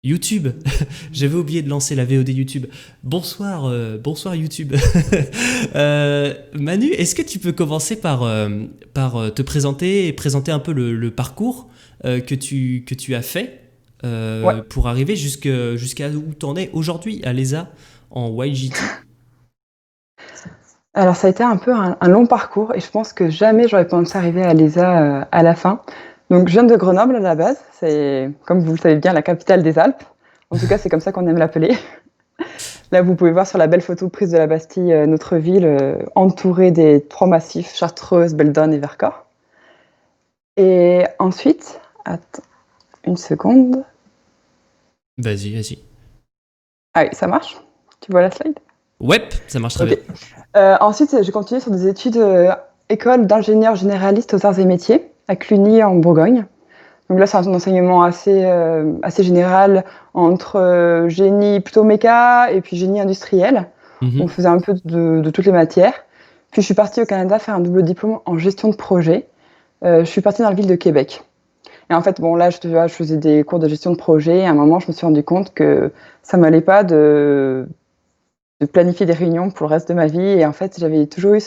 YouTube. J'avais oublié de lancer la VOD YouTube. Bonsoir YouTube. Manu, est-ce que tu peux commencer par te présenter et présenter un peu le parcours que tu as fait Ouais. pour arriver jusqu'à où tu en es aujourd'hui à l'ESA en YGT? Alors ça a été un peu un long parcours et je pense que jamais j'aurais pensé arriver à l'ESA à la fin. Donc je viens de Grenoble à la base, c'est comme vous le savez bien la capitale des Alpes. En tout cas c'est comme ça qu'on aime l'appeler. Là vous pouvez voir sur la belle photo prise de la Bastille notre ville entourée des trois massifs Chartreuse, Beldon et Vercors. Et ensuite, attends une seconde. Vas-y. Ah oui, ça marche? Tu vois la slide? Ouais, ça marche très bien. Ok. Ensuite, j'ai continué sur des études école d'ingénieur généraliste aux arts et métiers à Cluny en Bourgogne. Donc là, c'est un enseignement assez général entre génie plutôt méca et puis génie industriel. On Mhm. faisait un peu de toutes les matières. Puis je suis partie au Canada faire un double diplôme en gestion de projet. Je suis partie dans la ville de Québec. Et en fait, bon, là, je faisais des cours de gestion de projet. Et à un moment, je me suis rendu compte que ça m'allait pas de planifier des réunions pour le reste de ma vie. Et en fait, j'avais toujours eu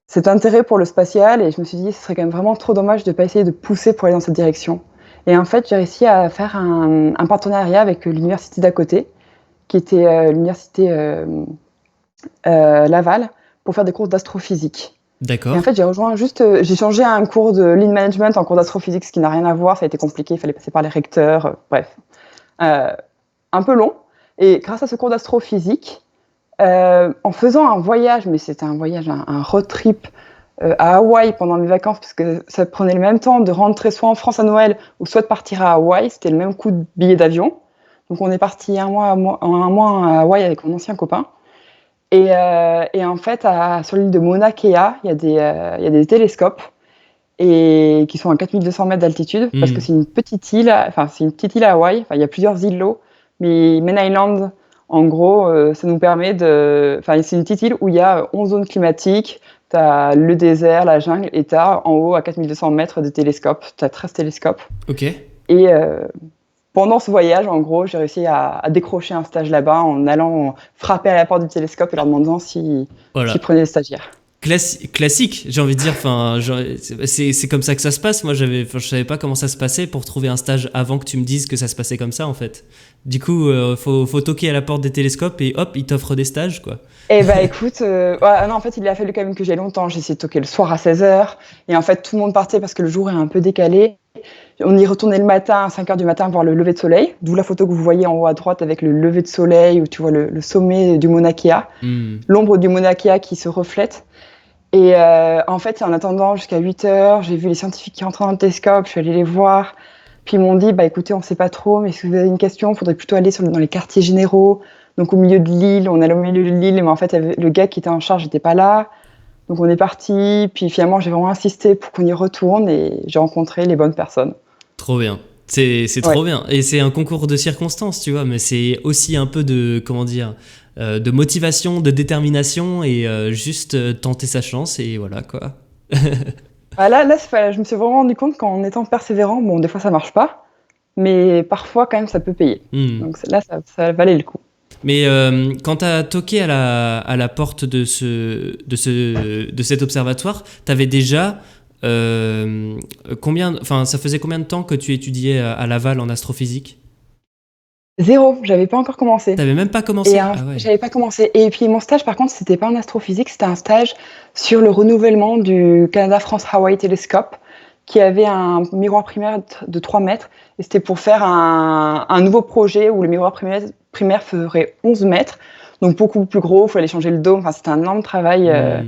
cet intérêt pour le spatial et je me suis dit ce serait quand même vraiment trop dommage de ne pas essayer de pousser pour aller dans cette direction. Et en fait, j'ai réussi à faire un partenariat avec l'université d'à côté, qui était l'université Laval, pour faire des cours d'astrophysique. Et en D'accord. fait, j'ai changé un cours de lean management en cours d'astrophysique, ce qui n'a rien à voir, ça a été compliqué, il fallait passer par les recteurs, bref. Euh, un peu long. Et grâce à ce cours d'astrophysique, en faisant un voyage, mais c'était un voyage, un road trip à Hawaï pendant mes vacances, parce que ça prenait le même temps de rentrer soit en France à Noël, ou soit de partir à Hawaï, c'était le même coût de billet d'avion. Donc on est parti un mois à Hawaï avec mon ancien copain. Et en fait, sur l'île de Mauna Kea, il y a des télescopes et qui sont à 4200 mètres d'altitude, parce que Hmm. c'est une petite île, enfin c'est une petite île à Hawaï, enfin il y a plusieurs îlots, mais Main Island, en gros, ça nous permet enfin c'est une petite île où il y a 11 zones climatiques, tu as le désert, la jungle, et tu as en haut à 4200 mètres de télescopes, tu as 13 télescopes. Ok. Et pendant ce voyage, en gros, j'ai réussi à décrocher un stage là-bas en allant frapper à la porte du télescope et leur demandant s'ils Voilà. prenaient des stagiaires. Classique, j'ai envie de dire. Enfin, c'est comme ça que ça se passe. Moi, je savais pas comment ça se passait pour trouver un stage avant que tu me dises que ça se passait comme ça, en fait. Du coup, faut toquer à la porte des télescopes et hop, ils t'offrent des stages, quoi. Eh ben écoute, ouais, non, en fait, il a fallu quand même que j'aille longtemps. J'ai essayé de toquer le soir à 16h. Et en fait, tout le monde partait parce que le jour est un peu décalé. On y retournait le matin, à 5h du matin, voir le lever de soleil. D'où la photo que vous voyez en haut à droite avec le lever de soleil, où tu vois le sommet du Mauna Kea, Hmm. l'ombre du Mauna Kea qui se reflète. Et en fait, en attendant jusqu'à 8h, j'ai vu les scientifiques qui rentraient dans le télescope, je suis allée les voir. Puis ils m'ont dit, bah écoutez, on ne sait pas trop, mais si vous avez une question, il faudrait plutôt aller dans les quartiers généraux. Donc au milieu de l'île, on allait au milieu de l'île, mais en fait, le gars qui était en charge n'était pas là. Donc on est parti, puis finalement, j'ai vraiment insisté pour qu'on y retourne et j'ai rencontré les bonnes personnes. Trop bien. C'est Ouais. trop bien. Et c'est un concours de circonstances, tu vois, mais c'est aussi un peu de, comment dire, de motivation, de détermination et juste tenter sa chance et voilà, quoi. Ah, je me suis vraiment rendu compte qu'en étant persévérant, bon, des fois ça marche pas, mais parfois quand même ça peut payer. Hmm. Donc là, ça valait le coup. Mais quand t'as toqué à la porte de cet observatoire, t'avais déjà enfin, ça faisait combien de temps que tu étudiais à Laval en astrophysique? Zéro, j'avais pas encore commencé. T'avais même pas commencé? Ah ouais. J'avais pas commencé. Et puis mon stage, par contre, c'était pas en astrophysique, c'était un stage sur le renouvellement du Canada-France-Hawaii Telescope, qui avait un miroir primaire de 3 mètres. Et c'était pour faire un nouveau projet où le miroir primaire ferait 11 mètres. Donc beaucoup plus gros, il fallait changer le dôme. Enfin, c'était un énorme travail. Hmm.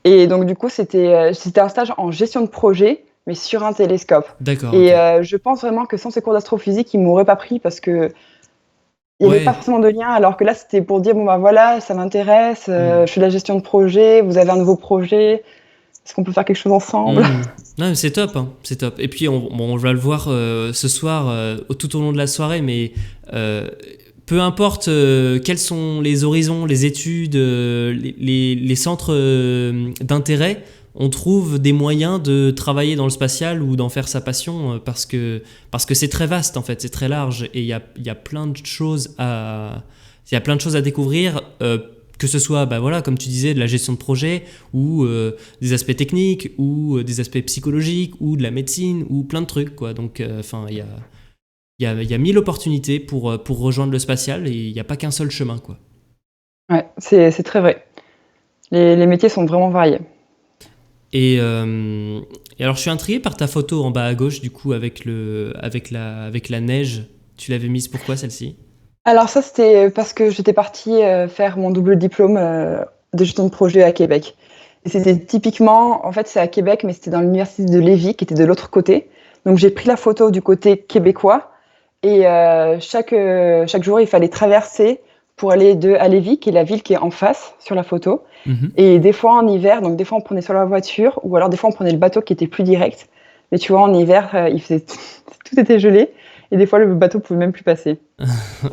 Et donc, du coup, c'était un stage en gestion de projet, mais sur un télescope. D'accord, Et ok. je pense vraiment que sans ces cours d'astrophysique, ils m'auraient pas pris parce que il n'y avait pas Ouais. forcément de lien, alors que là, c'était pour dire, bon, bah voilà, ça m'intéresse, Hmm. je fais de la gestion de projet, vous avez un nouveau projet, est-ce qu'on peut faire quelque chose ensemble? Hmm. Non, mais c'est top, hein, c'est top. Et puis on va le voir ce soir, tout au long de la soirée, mais euh, peu importe quels sont les horizons, les études, les centres d'intérêt, on trouve des moyens de travailler dans le spatial ou d'en faire sa passion parce que c'est très vaste en fait, c'est très large et il y a plein de choses à découvrir, que ce soit voilà, comme tu disais, de la gestion de projet ou des aspects techniques ou des aspects psychologiques ou de la médecine ou plein de trucs quoi. Donc il y a 1000 opportunités pour rejoindre le spatial et il n'y a pas qu'un seul chemin quoi. Ouais, c'est très vrai. Les métiers sont vraiment variés. Et alors, je suis intrigué par ta photo en bas à gauche, du coup, avec la neige. Tu l'avais mise pourquoi, celle-ci? Alors ça, c'était parce que j'étais partie faire mon double diplôme de gestion de projet à Québec. Et c'était typiquement, en fait, c'est à Québec, mais c'était dans l'université de Lévis, qui était de l'autre côté. Donc j'ai pris la photo du côté québécois, et chaque jour, il fallait traverser pour aller à Lévis, qui est la ville qui est en face sur la photo. Mhm. Et des fois en hiver, donc des fois on prenait soit la voiture, ou alors des fois on prenait le bateau qui était plus direct. Mais tu vois, en hiver, tout était gelé, et des fois le bateau pouvait même plus passer.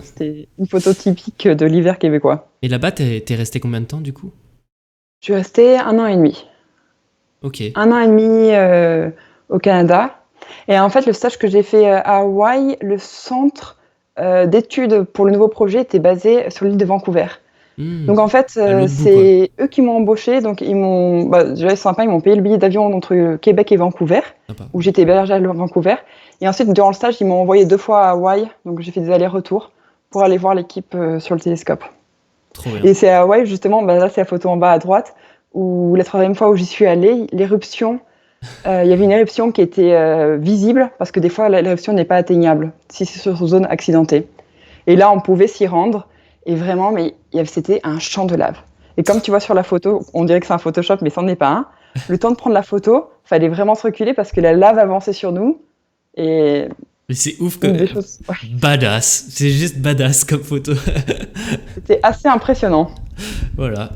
C'était une photo typique de l'hiver québécois. Et là-bas, t'es resté combien de temps, du coup? Je suis restée 1 an et demi. Ok. 1 an et demi au Canada. Et en fait, le stage que j'ai fait à Hawaï, le centre d'études pour le nouveau projet était basé sur l'île de Vancouver. Donc en fait, À l'autre bout, quoi. c'est eux qui m'ont embauché. Donc déjà c'est sympa, ils m'ont payé le billet d'avion entre Québec et Vancouver, Sympa. où j'étais hébergée à Vancouver. Et ensuite, durant le stage, ils m'ont envoyé 2 fois à Hawaï. Donc j'ai fait des allers-retours pour aller voir l'équipe sur le télescope. Trop bien. Et c'est à Hawaï, justement, là c'est la photo en bas à droite, où la 3e fois où j'y suis allée, l'éruption, il y avait une éruption qui était visible, parce que des fois l'éruption n'est pas atteignable, si c'est sur zone accidentée. Et là, on pouvait s'y rendre, et vraiment, mais c'était un champ de lave. Et comme tu vois sur la photo, on dirait que c'est un Photoshop, mais c'en est pas un. Le temps de prendre la photo, fallait vraiment se reculer parce que la lave avançait sur nous. Et Mais c'est ouf une des que... choses, ouais, Badass. C'est juste badass comme photo. c'était assez impressionnant. Voilà.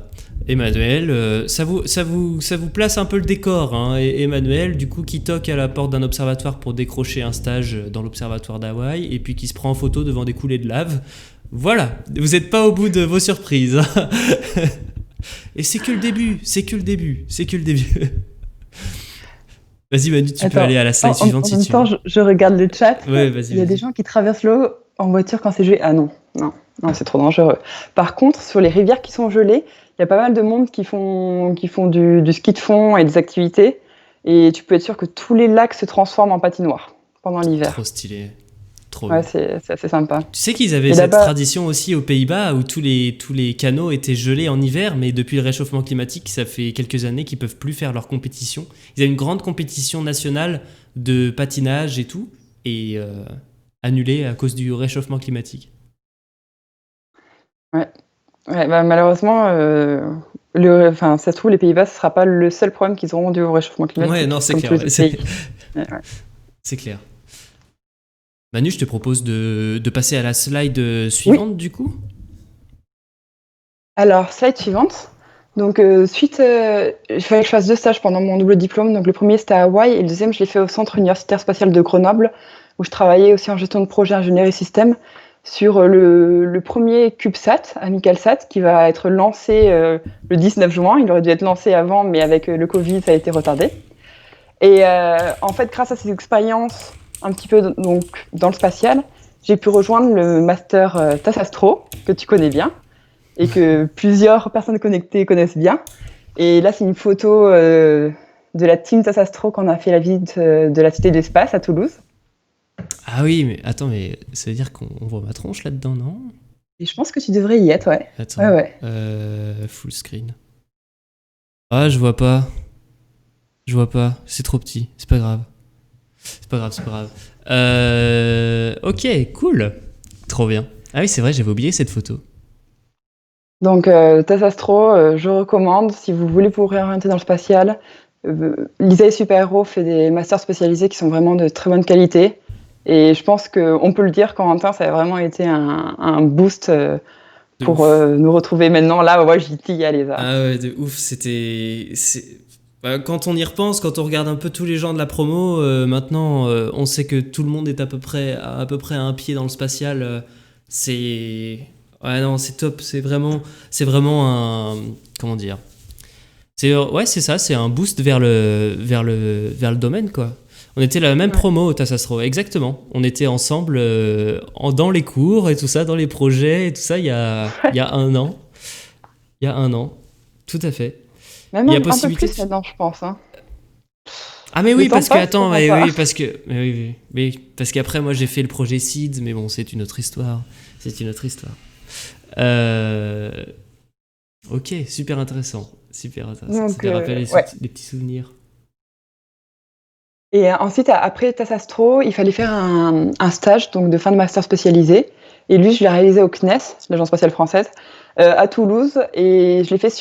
Emmanuel, ça vous place un peu le décor, hein. Et Emmanuel, du coup, qui toque à la porte d'un observatoire pour décrocher un stage dans l'observatoire d'Hawaï, et puis qui se prend en photo devant des coulées de lave. Voilà, vous n'êtes pas au bout de vos surprises, hein. Et c'est que le début, c'est que le début, c'est que le début. Vas-y Manu, tu peux Attends, aller à la slide suivante en si même tu veux. temps, je regarde le chat. Ouais, vas-y, Il y a des vas-y. gens qui traversent l'eau en voiture quand c'est gelé. Ah non, non, non, c'est trop dangereux. Par contre, sur les rivières qui sont gelées, il y a pas mal de monde qui font du ski de fond et des activités. Et tu peux être sûr que tous les lacs se transforment en patinoire pendant Trop l'hiver. stylé, trop Ouais, bien. c'est assez sympa. Tu sais qu'ils avaient Et cette là-bas, tradition aussi aux Pays-Bas où tous les canaux étaient gelés en hiver, mais depuis le réchauffement climatique, ça fait quelques années qu'ils peuvent plus faire leur compétition. Ils avaient une grande compétition nationale de patinage et tout, et annulée à cause du réchauffement climatique. ouais, ouais, malheureusement, enfin, ça se trouve, les Pays-Bas, ce sera pas le seul problème qu'ils auront dû au réchauffement Ouais, non, climatique, c'est comme tous clair, les ouais, autres pays. Ouais, ouais. c'est clair. Manu, je te propose de passer à la slide Oui. suivante du coup. Alors, slide suivante. Donc, il fallait que je fasse 2 stages pendant mon double diplôme. Donc, le premier, c'était à Hawaï, et le deuxième, je l'ai fait au Centre universitaire spatial de Grenoble, où je travaillais aussi en gestion de projet ingénierie système sur le premier CubeSat, AmicalSat, qui va être lancé le 19 juin. Il aurait dû être lancé avant, mais avec le Covid, ça a été retardé. Et en fait, grâce à ces expériences un petit peu donc, dans le spatial, j'ai pu rejoindre le master TAS Astro, que tu connais bien et que plusieurs personnes connectées connaissent bien. Et là, c'est une photo de la team TAS Astro quand on a fait la visite de la Cité de l'Espace à Toulouse. Ah oui, mais attends, mais ça veut dire qu'on voit ma tronche là-dedans, non? Et je pense que tu devrais y être, ouais. Ouais, Attends, ouais. full screen. Ah, je vois pas. Je vois pas. C'est trop petit. C'est pas grave. C'est pas grave, c'est pas grave. Ok, cool. Trop bien. Ah oui, c'est vrai, j'avais oublié cette photo. Donc, TAS Astro, je recommande si vous voulez vous réorienter dans le spatial. L'ISAE Super Héros fait des masters spécialisés qui sont vraiment de très bonne qualité. Et je pense qu'on peut le dire, Corentin, ça a vraiment été un boost De pour ouf. nous retrouver maintenant. Là, ouais, j'y t'y allez, ça. Ah ouais, de ouf. Quand on y repense, quand on regarde un peu tous les gens de la promo, maintenant, on sait que tout le monde est à peu près à un pied dans le spatial. C'est. Ouais, non, c'est top. C'est vraiment un. Comment dire? Ouais, c'est ça, c'est un boost vers le domaine, quoi. On était la même Ouais. promo au Tassastro, exactement. On était ensemble dans les cours et tout ça, dans les projets et tout ça, il y a un an. Il y a un an, tout à fait. Même Il y a un peu possibilité plus maintenant, je pense, hein. Ah mais Le oui, temps parce que, passe, attends, comment mais ça? oui, parce que... Mais oui, oui, oui, parce qu'après, moi, j'ai fait le projet Seeds, mais bon, c'est une autre histoire. C'est une autre histoire. Euh, Ok, super intéressant. Super intéressant. Ça Donc, te rappelle ouais. les petits souvenirs. Et ensuite, après Tassastro, il fallait faire un stage donc, de fin de master spécialisé. Et lui, je l'ai réalisé au CNES, l'Agence spatiale française, à Toulouse. Et je l'ai fait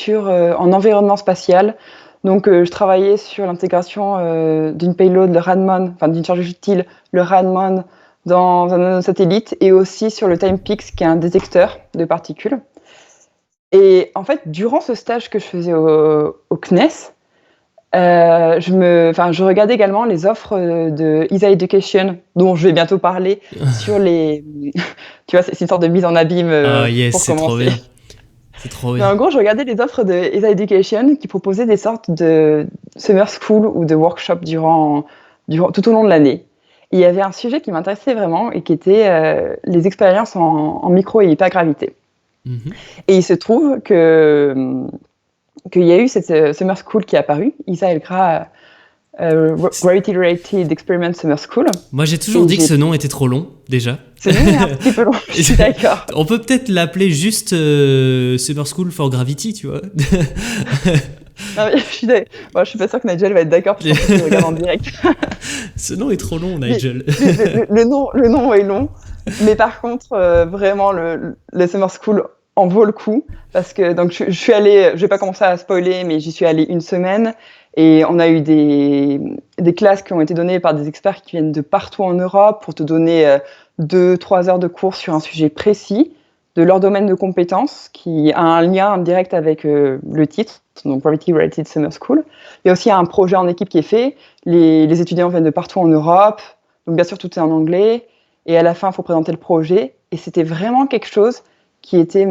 en environnement spatial. Donc, je travaillais sur l'intégration d'une payload, le Radmon, enfin d'une charge utile, le Radmon, dans un nanosatellite, et aussi sur le TimePix, qui est un détecteur de particules. Et en fait, durant ce stage que je faisais au CNES, je regardais également les offres de ESA Education, dont je vais bientôt parler, sur les. Tu vois, c'est une sorte de mise en abîme Ah yes, pour c'est trop commencer. bien. C'est trop Mais bien. en gros, je regardais les offres de ESA Education qui proposaient des sortes de summer school ou de workshops tout au long de l'année. Et il y avait un sujet qui m'intéressait vraiment et qui était les expériences en micro et hypergravité. Mhm. Et il se trouve qu'il y a eu cette summer school qui est apparue, ESA Elgra Gravity Related Experiment Summer School. Moi, j'ai toujours Et dit que ce nom était trop long, déjà. Ce nom est un petit peu long, je suis d'accord. On peut peut-être l'appeler juste Summer School for Gravity, tu vois. Non, mais je suis pas sûre que Nigel va être d'accord, parce qu'en plus, il regarde en direct. Ce nom est trop long, Mais, Nigel. le nom est long, mais par contre, vraiment, le Summer School en vaut le coup, parce que donc, je suis allée, je vais pas commencer à spoiler, mais j'y suis allée une semaine, et on a eu des classes qui ont été données par des experts qui viennent de partout en Europe pour te donner 2-3 heures de cours sur un sujet précis de leur domaine de compétences, qui a un lien direct avec le titre, donc Gravity Related Summer School. Il y a aussi un projet en équipe qui est fait. Les étudiants viennent de partout en Europe, donc bien sûr tout est en anglais. Et à la fin, il faut présenter le projet. Et c'était vraiment quelque chose qui était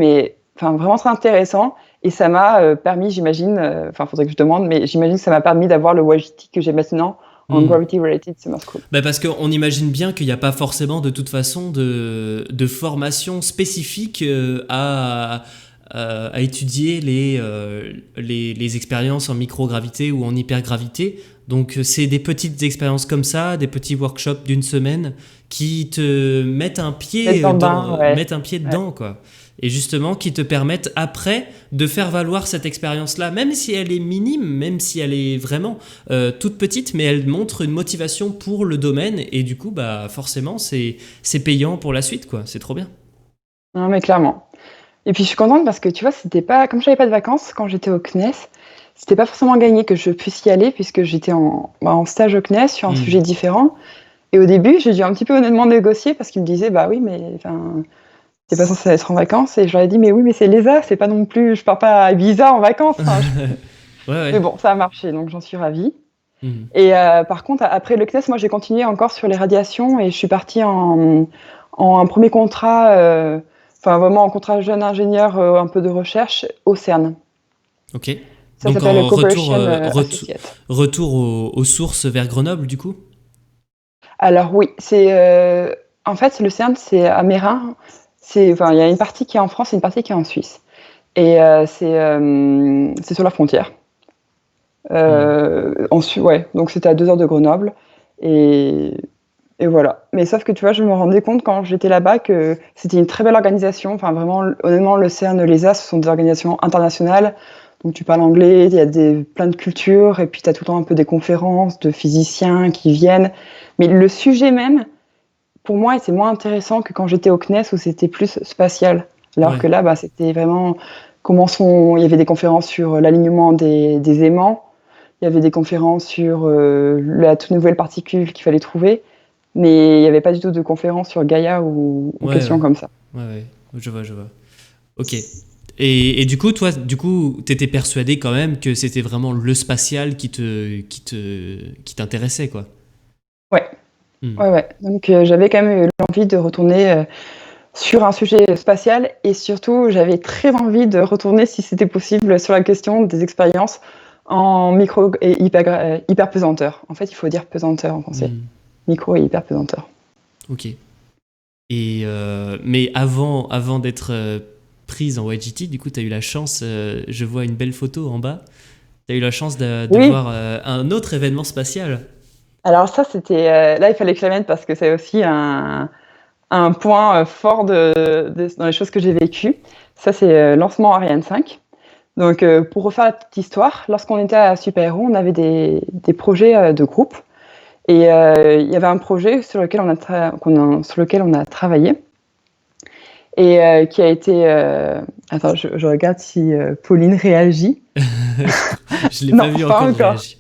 vraiment très intéressant. Et ça m'a permis, j'imagine, faudrait que je demande, mais j'imagine que ça m'a permis d'avoir le WGT que j'ai maintenant en Hmm. Gravity Related Summer School. Bah parce qu'on imagine bien qu'il n'y a pas forcément de toute façon de formation spécifique à étudier les expériences en microgravité ou en hypergravité. Donc c'est des petites expériences comme ça, des petits workshops d'une semaine qui te mettent un pied mettent un pied dedans, quoi. Et justement qui te permettent après de faire valoir cette expérience-là, même si elle est minime, même si elle est vraiment toute petite, mais elle montre une motivation pour le domaine et du coup, bah forcément, c'est payant pour la suite, quoi. C'est trop bien. Non, mais clairement. Et puis je suis contente parce que tu vois, c'était pas comme j'avais pas de vacances quand j'étais au CNES, c'était pas forcément gagné que je puisse y aller puisque j'étais en stage au CNES sur un sujet différent. Et au début, j'ai dû un petit peu honnêtement négocier parce qu'ils me disaient bah oui, mais enfin, t'es pas censé être en vacances. Et je leur ai dit mais oui, mais c'est l'ESA, c'est pas non plus, je pars pas à Ibiza en vacances. Enfin, Ouais, ouais. mais bon, ça a marché, donc j'en suis ravie. Mhm. Et par contre, après le CNES, moi j'ai continué encore sur les radiations et je suis partie en un premier contrat, vraiment en contrat jeune ingénieur, un peu de recherche au CERN. Ok. Ça Donc s'appelle en Cooperation Associate. retour aux sources vers Grenoble, du coup. Alors oui, en fait le CERN c'est à Mérin. Il y a une partie qui est en France et une partie qui est en Suisse. Et c'est sur la frontière. Ouais, donc c'était à 2 heures de Grenoble. Et, et voilà. Mais sauf que tu vois, je me rendais compte quand j'étais là-bas que c'était une très belle organisation. Enfin, vraiment, honnêtement, le CERN, l'ESA, ce sont des organisations internationales. Donc tu parles anglais, il y a plein de cultures, et puis tu as tout le temps un peu des conférences de physiciens qui viennent. Mais le sujet même, pour moi, c'est moins intéressant que quand j'étais au CNES où c'était plus spatial. Alors Ouais. que là, c'était vraiment il y avait des conférences sur l'alignement des aimants, il y avait des conférences sur la toute nouvelle particule qu'il fallait trouver, mais il n'y avait pas du tout de conférences sur Gaïa ou Ouais, questions ouais. comme ça. Ouais, ouais. Je vois, je vois. Ok. Et du coup, toi, t'étais persuadé quand même que c'était vraiment le spatial qui t'intéressait, quoi. Ouais, Hmm. ouais, ouais. Donc j'avais quand même eu l'envie de retourner sur un sujet spatial et surtout j'avais très envie de retourner, si c'était possible, sur la question des expériences En micro et hyper pesanteur. En fait, il faut dire pesanteur en français. Hmm. Micro et hyper pesanteur. Ok. Et mais avant d'être prise en YGT, du coup, tu as eu la chance, je vois une belle photo en bas, tu as eu la chance de Oui. voir un autre événement spatial. Alors ça, c'était... là, il fallait que je la mette parce que c'est aussi un point fort dans les choses que j'ai vécues. Ça, c'est lancement Ariane 5. Donc, pour refaire la petite histoire, lorsqu'on était à Super Héros, on avait des projets de groupe. Et il y avait un projet sur lequel sur lequel on a travaillé et qui a été... Attends, je regarde si Pauline réagit. Je l'ai Non, pas vu pas encore encore. réagir.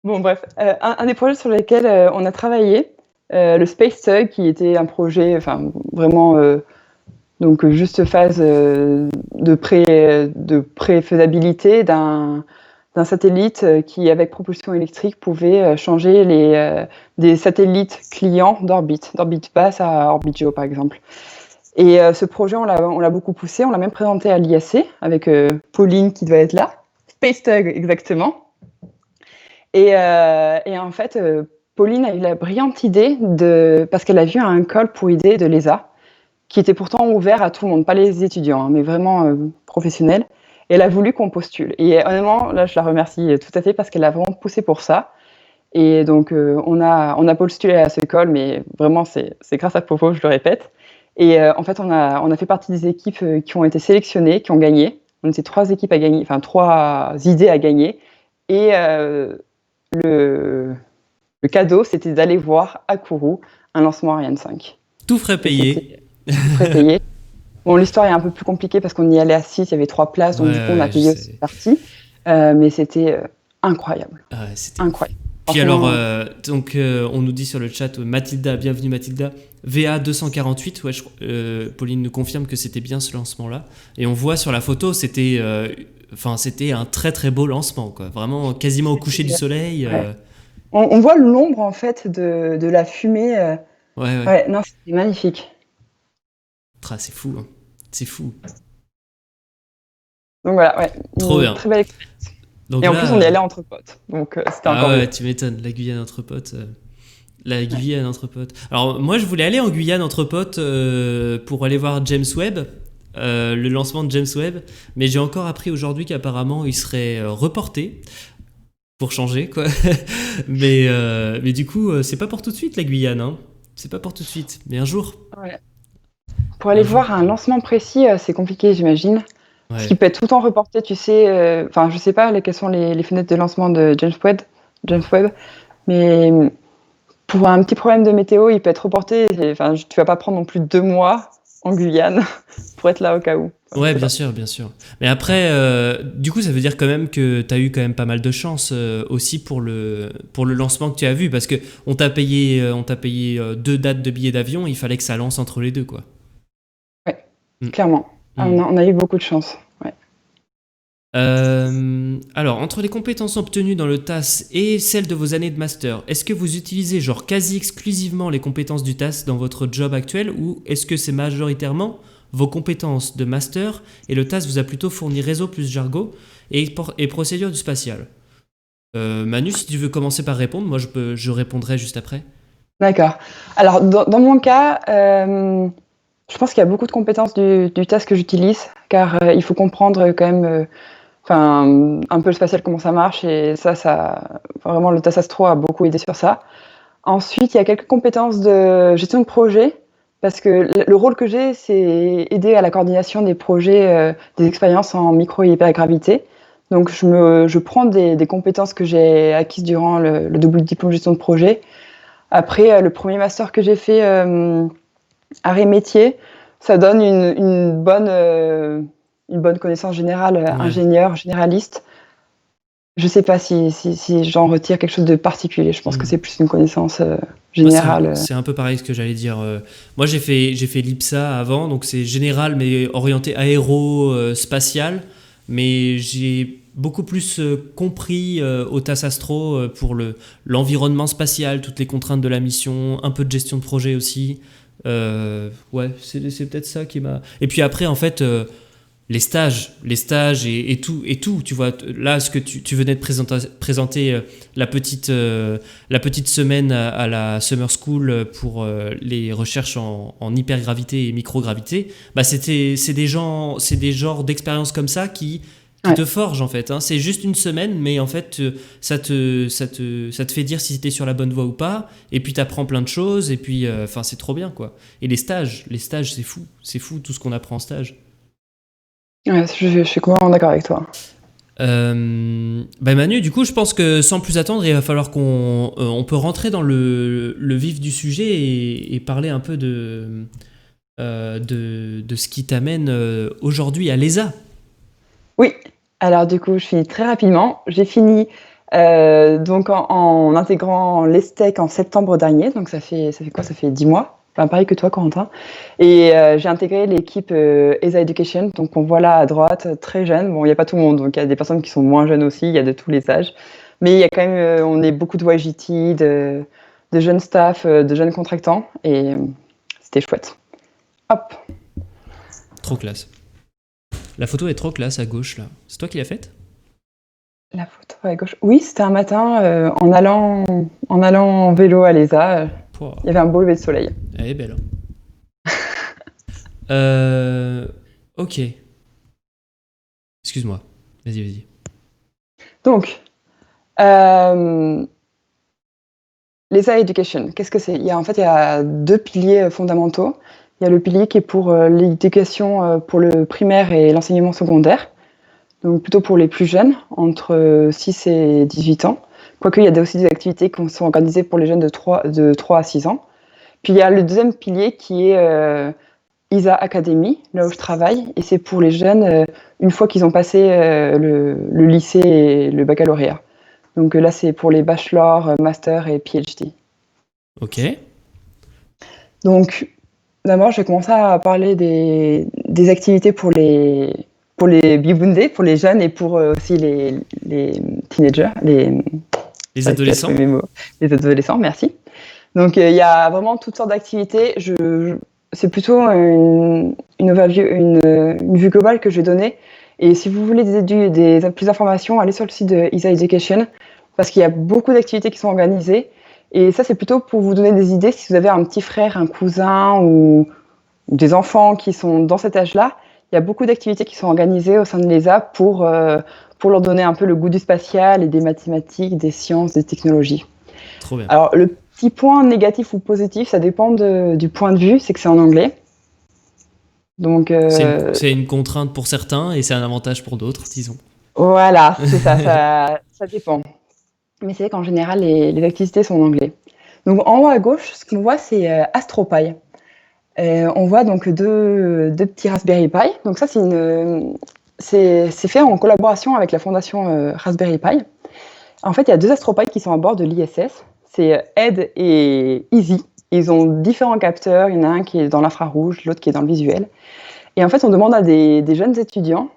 Bon, bref, un des projets sur lesquels on a travaillé, le Space Tug, qui était un projet, enfin, vraiment, donc juste phase de pré-faisabilité d'un satellite qui, avec propulsion électrique, pouvait changer des satellites clients d'orbite basse à orbite géo, par exemple. Et ce projet, on l'a beaucoup poussé, on l'a même présenté à l'IAC avec Pauline qui doit être là. Space Tug, exactement. Et en fait, Pauline a eu la brillante idée parce qu'elle a vu un call pour idées de l'ESA, qui était pourtant ouvert à tout le monde, pas les étudiants, hein, mais vraiment professionnels. Et elle a voulu qu'on postule. Et honnêtement, là, je la remercie tout à fait parce qu'elle a vraiment poussé pour ça. Et donc, on a postulé à ce call, mais vraiment, c'est grâce à Popo, je le répète. Et en fait, on a fait partie des équipes qui ont été sélectionnées, qui ont gagné. On était 3 équipes à gagner, enfin 3 idées à gagner. Et le cadeau, c'était d'aller voir à Kourou un lancement Ariane 5. Tout frais Et c'était payé. frais payé. Bon, l'histoire est un peu plus compliquée parce qu'on y allait à 6, il y avait 3 places, donc Ouais, du coup, on a ouais, je payé aussi sais. partie. Mais c'était incroyable. Ah ouais, c'était ouf. Incroyable. Puis alors, Franchement, donc on nous dit sur le chat, Mathilda, bienvenue Mathilda, VA 248, ouais, Pauline nous confirme que c'était bien ce lancement-là. Et on voit sur la photo, c'était un très très beau lancement, quoi. Vraiment quasiment au coucher du soleil. ouais. On voit l'ombre, en fait, de la fumée. Ouais, ouais. Ouais, non, c'était magnifique. C'est fou, hein. C'est fou. Donc voilà, ouais, Trop une bien. très belle expérience. Donc Et en plus, on là, y allait entre potes, donc c'était ah encore ouais, mieux. tu m'étonnes, la Guyane entre potes. La Guyane entre potes. Alors moi je voulais aller en Guyane entre potes pour aller voir James Webb, le lancement de James Webb, mais j'ai encore appris aujourd'hui qu'apparemment il serait reporté pour changer quoi. mais du coup c'est pas pour tout de suite la Guyane, hein. C'est pas pour tout de suite, mais un jour. Ouais. Pour aller Un jour. voir un lancement précis, c'est compliqué, j'imagine. Parce Ouais. qu'il peut être tout le temps reporté, tu sais. Enfin, je sais pas quelles sont les fenêtres de lancement de James Webb, mais pour un petit problème de météo, il peut être reporté. Enfin, tu vas pas prendre non plus 2 mois en Guyane pour être là au cas où. Enfin, je Ouais, sais bien pas. sûr, bien sûr. Mais après, du coup, ça veut dire quand même que tu as eu quand même pas mal de chance aussi pour le lancement que tu as vu, parce que on t'a payé 2 dates de billets d'avion, il fallait que ça lance entre les deux, quoi. Ouais, Mm. clairement. Ah, Mm. on a eu beaucoup de chance. Ouais. Alors, entre les compétences obtenues dans le TAS et celles de vos années de master, est-ce que vous utilisez genre quasi exclusivement les compétences du TAS dans votre job actuel ou est-ce que c'est majoritairement vos compétences de master et le TAS vous a plutôt fourni réseau plus Jargo et procédure du spatial? Manu, si tu veux commencer par répondre, moi je répondrai juste après. D'accord. Alors, dans mon cas, je pense qu'il y a beaucoup de compétences du task que j'utilise, car il faut comprendre quand même enfin, un peu le spatial, comment ça marche, et vraiment, le TAS Astro a beaucoup aidé sur ça. Ensuite, il y a quelques compétences de gestion de projet, parce que le rôle que j'ai, c'est aider à la coordination des projets, des expériences en micro et hypergravité. Donc, je prends des compétences que j'ai acquises durant le double diplôme gestion de projet. Après, le premier master que j'ai fait, arts et métiers, ça donne une bonne connaissance générale, Ouais. ingénieur, généraliste. Je sais pas si j'en retire quelque chose de particulier. Je pense que Hmm. c'est plus une connaissance Moi, générale. c'est un peu pareil ce que j'allais dire. Moi, j'ai fait l'IPSA avant, donc c'est général, mais orienté aéro-spatial. Mais j'ai beaucoup plus compris au TAS Astro pour l'environnement spatial, toutes les contraintes de la mission, un peu de gestion de projet aussi. Ouais, c'est peut-être ça qui m'a. Et puis après, en fait, les stages et tout, tu vois. Là, ce que tu venais de présenter la petite semaine à la Summer School pour les recherches en hypergravité et microgravité, bah c'est des genres d'expériences comme ça qui te forgent en fait. Hein. C'est juste une semaine, mais en fait, ça te fait dire si t'es sur la bonne voie ou pas, et puis t'apprends plein de choses, et puis, c'est trop bien, quoi. Et les stages, c'est fou tout ce qu'on apprend en stage. Ouais, je suis complètement d'accord avec toi. Manu, du coup, je pense que sans plus attendre, il va falloir on peut rentrer dans le vif du sujet et parler un peu de ce qui t'amène aujourd'hui à l'ESA. Oui, alors du coup, je finis très rapidement. J'ai fini donc en intégrant l'ESTEC en septembre dernier, donc ça fait quoi? Ça fait 10 mois. Enfin, pareil que toi, Corentin. Et j'ai intégré l'équipe ESA Education, donc on voit là à droite, très jeune. Bon, il n'y a pas tout le monde, donc il y a des personnes qui sont moins jeunes aussi, il y a de tous les âges. Mais il y a quand même, on est beaucoup de YJT, de jeunes staff, de jeunes contractants, et c'était chouette. Hop, Trop classe. La photo est trop classe à gauche, là. C'est toi qui l'as faite? la photo à gauche. Oui, c'était un matin en allant en vélo à l'ESA. Il y avait un beau lever de soleil. Elle est belle. Ok. Excuse-moi. Vas-y. Donc, l'ESA Education, qu'est-ce que c'est? Il y a 2 piliers fondamentaux. Il y a le pilier qui est pour l'éducation pour le primaire et l'enseignement secondaire, donc plutôt pour les plus jeunes, entre 6 et 18 ans. Quoique, il y a aussi des activités qui sont organisées pour les jeunes de 3 à 6 ans. Puis il y a le deuxième pilier qui est ISA Academy, là où je travaille, et c'est pour les jeunes une fois qu'ils ont passé le lycée et le baccalauréat. Donc là, c'est pour les bachelors, master et PhD. Ok. Donc, d'abord, je vais commencer à parler des activités pour les bibundés, pour les jeunes et pour aussi les teenagers, les adolescents. Les adolescents, merci. Donc, il y a vraiment toutes sortes d'activités. C'est plutôt une vue globale que je vais donner. Et si vous voulez plus d'informations, allez sur le site de ISA Education, parce qu'il y a beaucoup d'activités qui sont organisées. Et ça, c'est plutôt pour vous donner des idées si vous avez un petit frère, un cousin ou des enfants qui sont dans cet âge-là. Il y a beaucoup d'activités qui sont organisées au sein de l'ESA pour leur donner un peu le goût du spatial et des mathématiques, des sciences, des technologies. Trop bien. Alors, le petit point négatif ou positif, ça dépend du point de vue, c'est que c'est en anglais. Donc, c'est une contrainte pour certains et c'est un avantage pour d'autres, disons. Voilà, c'est ça, ça dépend. Mais c'est vrai qu'en général, les activités sont en anglais. Donc, en haut à gauche, ce qu'on voit, c'est AstroPi. On voit donc deux petits Raspberry Pi. Donc ça, c'est fait en collaboration avec la fondation Raspberry Pi. En fait, il y a 2 AstroPi qui sont à bord de l'ISS. C'est Ed et Easy. Ils ont différents capteurs. Il y en a un qui est dans l'infrarouge, l'autre qui est dans le visuel. Et en fait, on demande à des jeunes étudiants.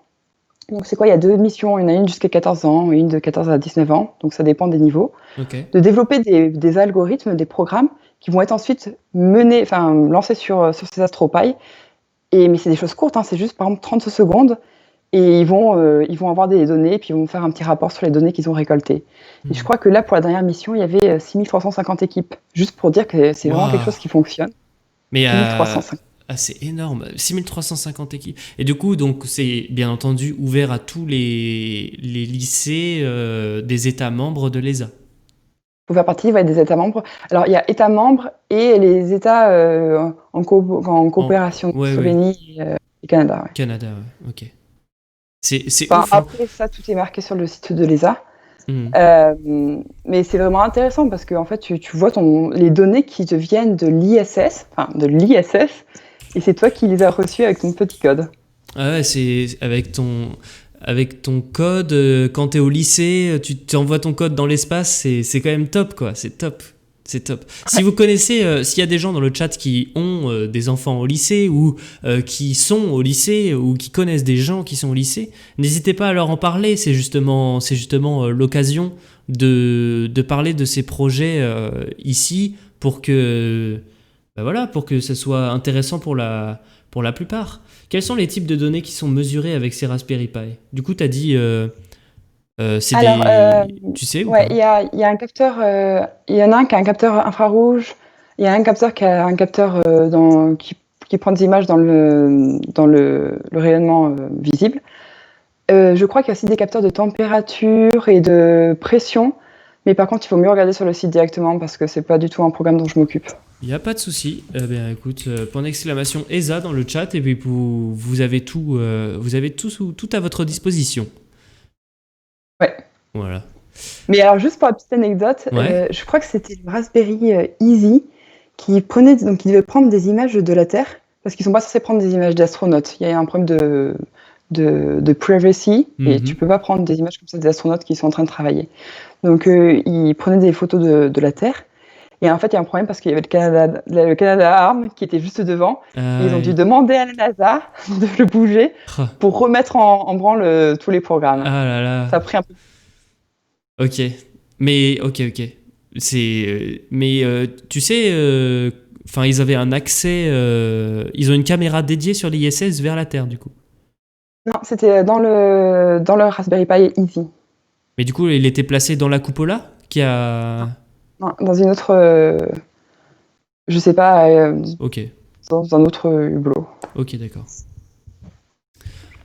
Donc c'est quoi? Il y a 2 missions. Il y en a une jusqu'à 14 ans et une de 14 à 19 ans. Donc ça dépend des niveaux. Okay. De développer des algorithmes, des programmes qui vont être ensuite lancés sur ces AstroPi. Mais c'est des choses courtes, hein, c'est juste par exemple 30 secondes. Et ils vont avoir des données, puis ils vont faire un petit rapport sur les données qu'ils ont récoltées. Et je crois que là, pour la dernière mission, il y avait 6350 équipes. Juste pour dire que c'est vraiment quelque chose qui fonctionne. Mais 6350. C'est énorme, 6350 équipes. Et du coup, donc, c'est bien entendu ouvert à tous les lycées des États membres de l'ESA. Pour faire partie des États membres. Alors, il y a États membres et les États en coopération, Slovénie et Canada. Ouais. Canada, ouais. Ok. C'est ouf, après, ça, tout est marqué sur le site de l'ESA. Mais c'est vraiment intéressant parce que en fait, tu vois les données qui te viennent de l'ISS, et c'est toi qui les as reçues avec ton petit code. Ah ouais, c'est avec ton code, quand t'es au lycée, tu envoies ton code dans l'espace, c'est quand même top, quoi. C'est top. Si vous connaissez, s'il y a des gens dans le chat qui ont des enfants au lycée ou qui sont au lycée ou qui connaissent des gens qui sont au lycée, n'hésitez pas à leur en parler. C'est justement l'occasion de parler de ces projets ici pour que Bah voilà, pour que ça soit intéressant pour la plupart. Quels sont les types de données qui sont mesurées avec ces Raspberry Pi? Du coup, tu as dit, c'est Alors, des... Tu sais ou ouais, pas? il y a un capteur, il y en a un qui a un capteur infrarouge, il y a un capteur qui a un capteur qui prend des images dans le rayonnement visible. Je crois qu'il y a aussi des capteurs de température et de pression, mais par contre, il faut mieux regarder sur le site directement parce que c'est pas du tout un programme dont je m'occupe. Il n'y a pas de souci. Eh bien, écoute, point d'exclamation ESA dans le chat et puis vous avez vous avez tout à votre disposition. Ouais. Voilà. Mais alors, juste pour la petite anecdote, Ouais. je crois que c'était le Raspberry Easy qui devait prendre des images de la Terre, parce qu'ils sont pas censés prendre des images d'astronautes. Il y a un problème de privacy, et tu Mhm. peux pas prendre des images comme ça des astronautes qui sont en train de travailler. Donc, ils prenaient des photos de la Terre, et en fait, il y a un problème parce qu'il y avait le Canadarm qui était juste devant, et ils ont dû Aïe. demander à la NASA de le bouger Ah pour remettre en branle tous les programmes. ah là là. Ça a pris un peu. Ok. Mais ok, ok. Mais tu sais, enfin ils avaient un accès, ils ont une caméra dédiée sur l'ISS vers la Terre du coup. Non, c'était dans le Raspberry Pi Easy. Mais du coup, il était placé dans la cupola qui a. Non, dans une autre, je sais pas, Ok, dans un autre hublot. ok, d'accord.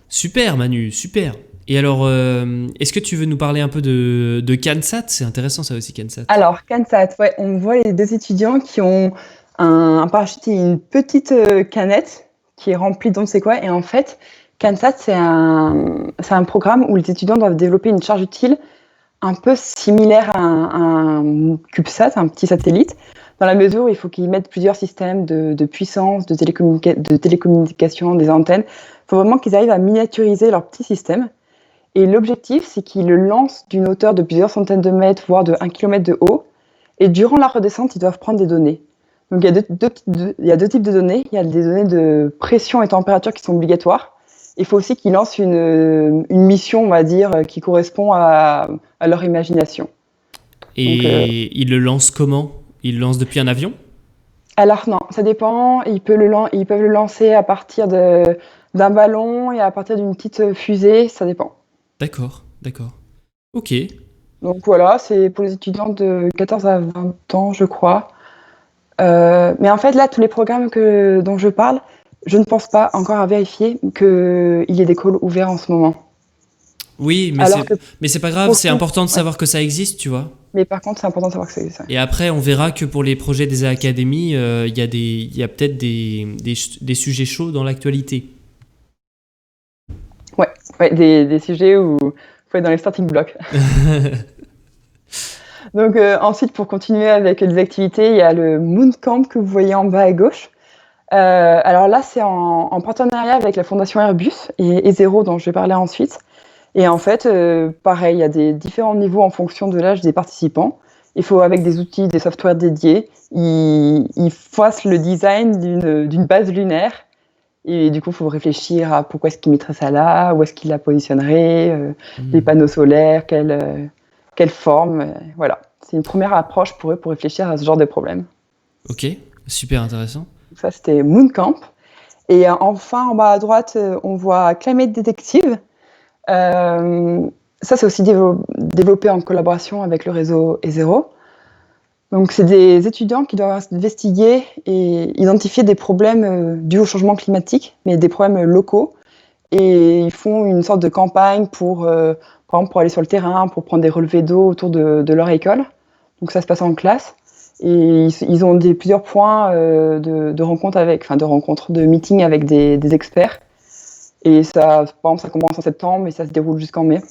Super Manu, super. Et alors, est-ce que tu veux nous parler un peu de CanSat? C'est intéressant ça aussi, CanSat. Alors, CanSat, ouais, on voit les deux étudiants qui ont un parachute et une petite canette qui est remplie d'on ne sait quoi. Et en fait, CanSat, c'est un programme où les étudiants doivent développer une charge utile un peu similaire à un CubeSat, un petit satellite, dans la mesure où il faut qu'ils mettent plusieurs systèmes de puissance, de télécommunication, des antennes. Il faut vraiment qu'ils arrivent à miniaturiser leur petit système. Et l'objectif, c'est qu'ils le lancent d'une hauteur de plusieurs centaines de mètres, voire de 1 kilomètre de haut. Et durant la redescente, ils doivent prendre des données. Donc il y a il y a deux types de données. Il y a des données de pression et température qui sont obligatoires. Il faut aussi qu'ils lancent une mission, on va dire, qui correspond à leur imagination. Donc, Et il le lance comment? Il le lance depuis un avion? alors non, ça dépend. Ils peuvent le lancer à partir d'un ballon et à partir d'une petite fusée, ça dépend. D'accord, d'accord. Ok. Donc voilà, c'est pour les étudiants de 14 à 20 ans, je crois. Mais en fait, là, tous les programmes dont je parle, je ne pense pas encore à vérifier qu'il y ait des calls ouverts en ce moment. Oui, Alors que mais c'est pas grave, pour c'est tout, important de ouais. savoir que ça existe, tu vois. Mais par contre, c'est important de savoir que c'est ça. Et après, on verra que pour les projets des académies, il y a peut-être des sujets chauds dans l'actualité. Ouais, ouais, des sujets où il faut être dans les starting blocks. Donc ensuite, pour continuer avec des activités, il y a le Moon Camp que vous voyez en bas à gauche. Alors là, c'est en partenariat avec la Fondation Airbus et Zéro, dont je vais parler ensuite. Et en fait, pareil, il y a des différents niveaux en fonction de l'âge des participants. Il faut, avec des outils, des softwares dédiés, ils fassent le design d'une base lunaire. Et du coup, il faut réfléchir à pourquoi est-ce qu'ils mettraient ça là, où est-ce qu'ils la positionneraient, les Hmm. panneaux solaires, quelle forme. Voilà. C'est une première approche pour eux pour réfléchir à ce genre de problème. Ok, super intéressant. Donc ça, c'était Moon Camp. Et enfin, en bas à droite, on voit Climate Detective. Euh, Ça, c'est aussi développé en collaboration avec le réseau E0. Donc, c'est des étudiants qui doivent investiguer et identifier des problèmes dus au changement climatique, mais des problèmes locaux. Et ils font une sorte de campagne par exemple, pour aller sur le terrain, pour prendre des relevés d'eau autour de leur école. Donc, ça se passe en classe. Et ils ont plusieurs points de rencontres de meetings avec des experts. Et ça, par exemple, ça commence en septembre et ça se déroule jusqu'en mai.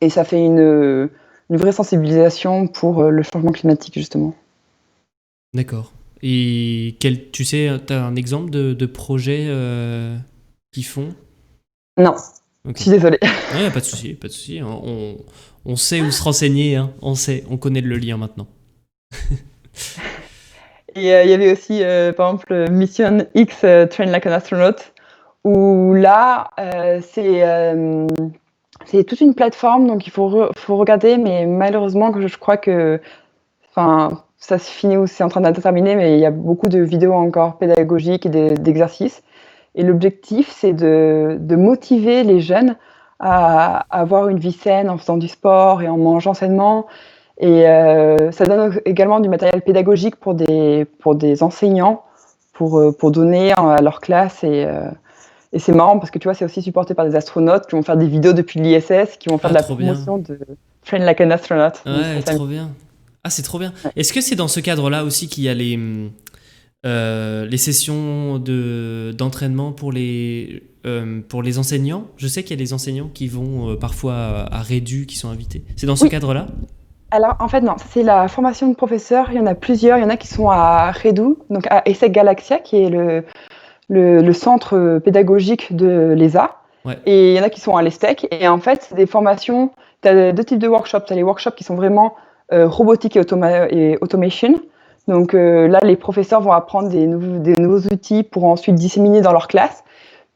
Et ça fait une vraie sensibilisation pour le changement climatique, justement. D'accord. Et tu sais, tu as un exemple de projet qu'ils font? Non, Ok. je suis désolée. Non, y a pas de souci, pas de souci. On sait où se renseigner, hein. On sait, on connaît le lien maintenant. Et il y avait aussi, par exemple, Mission X, Train Like an Astronaut, où là, c'est toute une plateforme, donc il faut regarder, mais malheureusement, je crois que, enfin, ça se finit ou c'est en train d'être terminé, mais il y a beaucoup de vidéos encore pédagogiques et d'exercices. Et l'objectif, c'est de motiver les jeunes à avoir une vie saine en faisant du sport et en mangeant sainement. Et ça donne également du matériel pédagogique pour des enseignants, pour donner à leur classe. Et c'est marrant parce que tu vois, c'est aussi supporté par des astronautes qui vont faire des vidéos depuis l'ISS, qui vont faire Ah, de la trop bien. promotion de Train Like an Astronaut. Donc Ouais, ça trop bien. Ah, c'est trop bien. ouais. Est-ce que c'est dans ce cadre-là aussi qu'il y a les sessions d'entraînement pour les enseignants? Je sais qu'il y a des enseignants qui vont parfois à Rédu, qui sont invités. C'est dans ce Oui, cadre-là? alors en fait non, ça c'est la formation de professeurs, il y en a plusieurs, il y en a qui sont à Redou, donc à ESSEC Galaxia, qui est le centre pédagogique de l'ESA, Ouais, et il y en a qui sont à l'ESTEC, et en fait c'est des formations, tu as deux types de workshops, tu as les workshops qui sont vraiment robotique et automation, donc là les professeurs vont apprendre des nouveaux outils pour ensuite disséminer dans leur classe.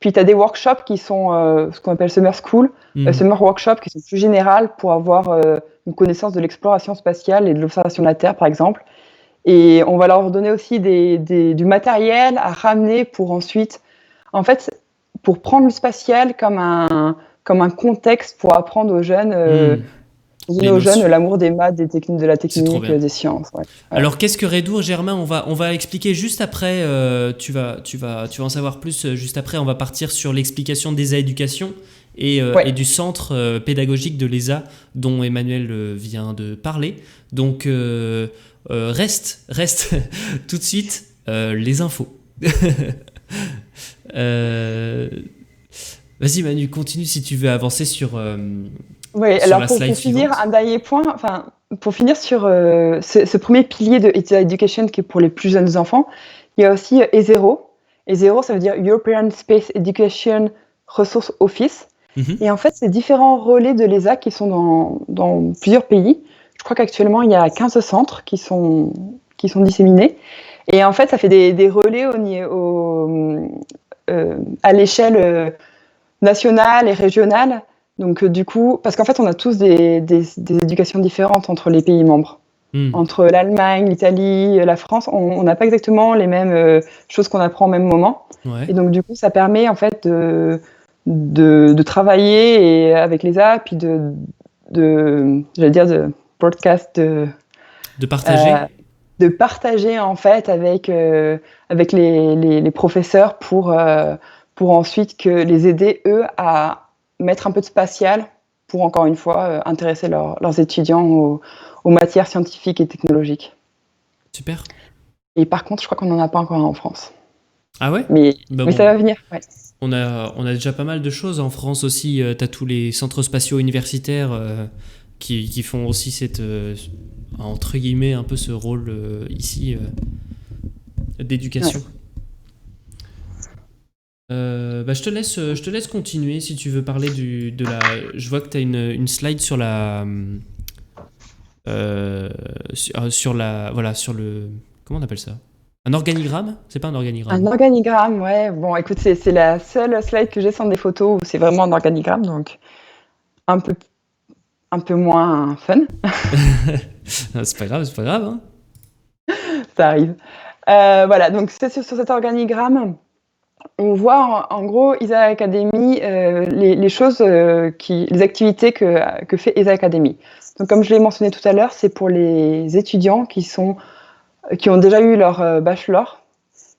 Puis tu as des workshops qui sont ce qu'on appelle Summer School, mhm. Summer Workshop, qui sont plus générales pour avoir une connaissance de l'exploration spatiale et de l'observation de la Terre, par exemple. Et on va leur donner aussi du matériel à ramener pour ensuite, en fait, pour prendre le spatial comme un contexte pour apprendre aux jeunes, Hmm. Les notions. l'amour des maths, des techniques, de la C'est trop technique, bien. des sciences. Ouais. Ouais. Alors, qu'est-ce que Redour, Germain? On va expliquer juste après. Tu vas en savoir plus juste après. On va partir sur l'explication d'ESA Éducation et Ouais. du centre pédagogique de l'ESA dont Emmanuel vient de parler. Donc, reste tout de suite les infos. Euh, Vas-y, Manu, continue si tu veux avancer Oui, sur alors la slide pour finir, suivante. un dernier point, enfin, pour finir sur ce premier pilier de ETA Education qui est pour les plus jeunes enfants, il y a aussi E0. E0, ça veut dire European Space Education Resource Office. Mhm. Et en fait, c'est différents relais de l'ESA qui sont dans plusieurs pays. Je crois qu'actuellement, il y a 15 centres qui sont disséminés. Et en fait, ça fait des relais à l'échelle nationale et régionale. Donc, du coup, parce qu'en fait, on a tous des éducations différentes entre les pays membres. Hmm. Entre l'Allemagne, l'Italie, la France, on n'a pas exactement les mêmes choses qu'on apprend au même moment. Ouais. Et donc, du coup, ça permet en fait de travailler avec les apps, puis j'allais dire, de broadcast, De euh, partager. de partager en fait avec les professeurs pour ensuite que les aider eux à mettre un peu de spatial pour encore une fois intéresser leurs étudiants aux matières scientifiques et technologiques. Super. Et par contre, je crois qu'on n'en a pas encore en France. Ah ouais? Mais, Bah mais ça bon, va venir. Ouais. on a déjà pas mal de choses en France aussi. T'as tous les centres spatiaux universitaires qui font aussi entre guillemets, un peu ce rôle ici d'éducation. Ouais. Je te laisse continuer si tu veux parler de la. Je vois que tu as une slide sur la. Sur la. Voilà, sur le. Comment on appelle ça? Un organigramme? C'est pas un Un organigramme. organigramme, ouais. Bon, écoute, c'est la seule slide que j'ai sans des photos où c'est vraiment un organigramme, donc un peu, un peu moins fun, C'est pas grave, c'est pas grave, hein. ça arrive. Voilà, donc c'est sur cet organigramme, on voit en gros ESA Academy, les choses, les activités que fait ESA Academy. Donc comme je l'ai mentionné tout à l'heure, c'est pour les étudiants qui ont déjà eu leur bachelor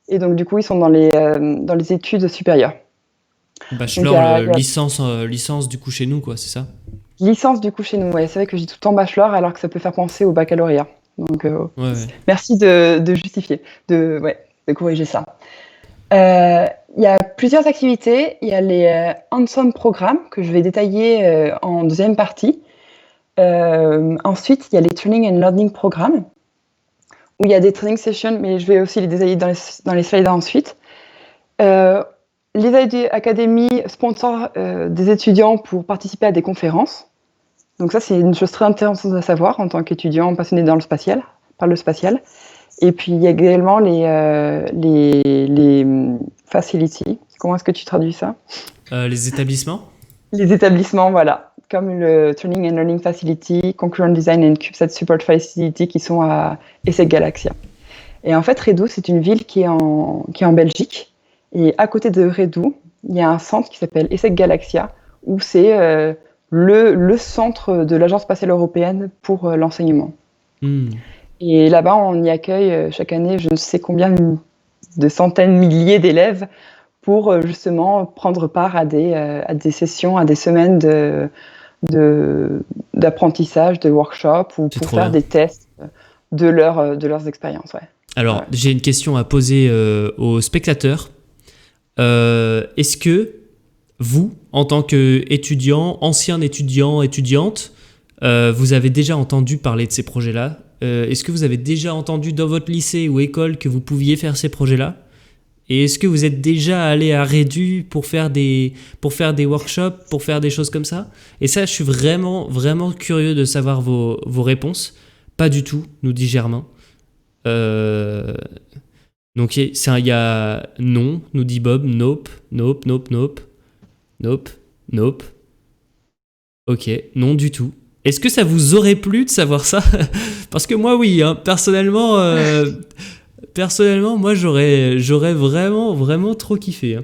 et donc du coup ils sont dans les études supérieures. Donc Bachelor, il y a licence du coup chez nous, quoi, c'est ça? licence du coup chez nous. Ouais, c'est vrai que je dis tout le temps bachelor alors que ça peut faire penser au baccalauréat. Donc Ouais, ouais. merci de justifier, ouais, de corriger ça. Euh, Il y a plusieurs activités. Il y a les Hands-on programmes que je vais détailler en deuxième partie. Ensuite, il y a les Training and Learning programmes où il y a des training sessions, mais je vais aussi les détailler dans les slides ensuite. Les Academy sponsor des étudiants pour participer à des conférences. Donc ça, c'est une chose très intéressante à savoir en tant qu'étudiant passionné par le spatial. Et puis, il y a également les facilities. Comment est-ce que tu traduis ça? Les établissements? Les établissements, voilà. comme le Training and Learning Facility, Concurrent Design and CubeSat Support Facility qui sont à ESSEC Galaxia. Et en fait, Redoux, c'est une ville qui est en Belgique. Et à côté de Redoux, il y a un centre qui s'appelle ESSEC Galaxia, où c'est le centre de l'Agence spatiale européenne pour l'enseignement. Et là-bas, on y accueille chaque année je ne sais combien de centaines, milliers d'élèves pour justement prendre part à des sessions, à des semaines d'apprentissage, de workshops ou pour faire des tests de leurs expériences. Ouais. Alors, j'ai une question à poser aux spectateurs. Est-ce que vous, en tant qu'étudiant, ancien étudiant, étudiante, vous avez déjà entendu parler de ces projets-là ? Est-ce que vous avez déjà entendu dans votre lycée ou école que vous pouviez faire ces projets-là ? Et est-ce que vous êtes déjà allé à Redoux pour faire des workshops, pour faire des choses comme ça ? Et ça, je suis vraiment, vraiment curieux de savoir vos réponses. Pas du tout, nous dit Germain. Donc il y a non, nous dit Bob, nope, nope, nope, nope, nope, nope. Ok, non du tout. Est-ce que ça vous aurait plu de savoir ça ? Parce que moi, oui, hein, personnellement, moi, j'aurais vraiment, vraiment trop kiffé. Hein.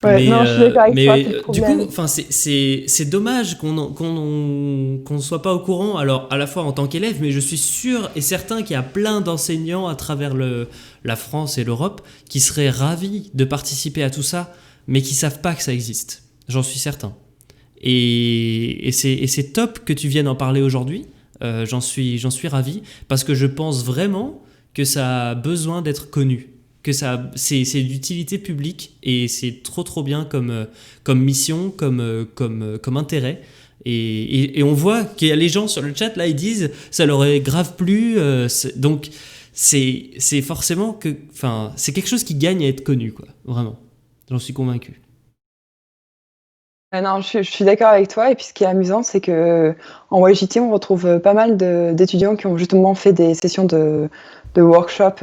Ouais, non, je suis d'accord avec toi. Du coup, c'est dommage qu'on ne soit pas au courant. Alors, à la fois en tant qu'élève, mais je suis sûr et certain qu'il y a plein d'enseignants à travers la France et l'Europe qui seraient ravis de participer à tout ça, mais qui savent pas que ça existe. J'en suis certain. Et c'est top que tu viennes en parler aujourd'hui. J'en suis ravi parce que je pense vraiment que ça a besoin d'être connu, que c'est d'utilité publique et c'est trop bien comme mission, comme intérêt. Et on voit qu'il y a les gens sur le chat là, ils disent ça leur est grave plu. Donc c'est forcément c'est quelque chose qui gagne à être connu, quoi. Vraiment, j'en suis convaincu. Non, je suis d'accord avec toi. Et puis, ce qui est amusant, c'est que en YJT, on retrouve pas mal d'étudiants qui ont justement fait des sessions de workshop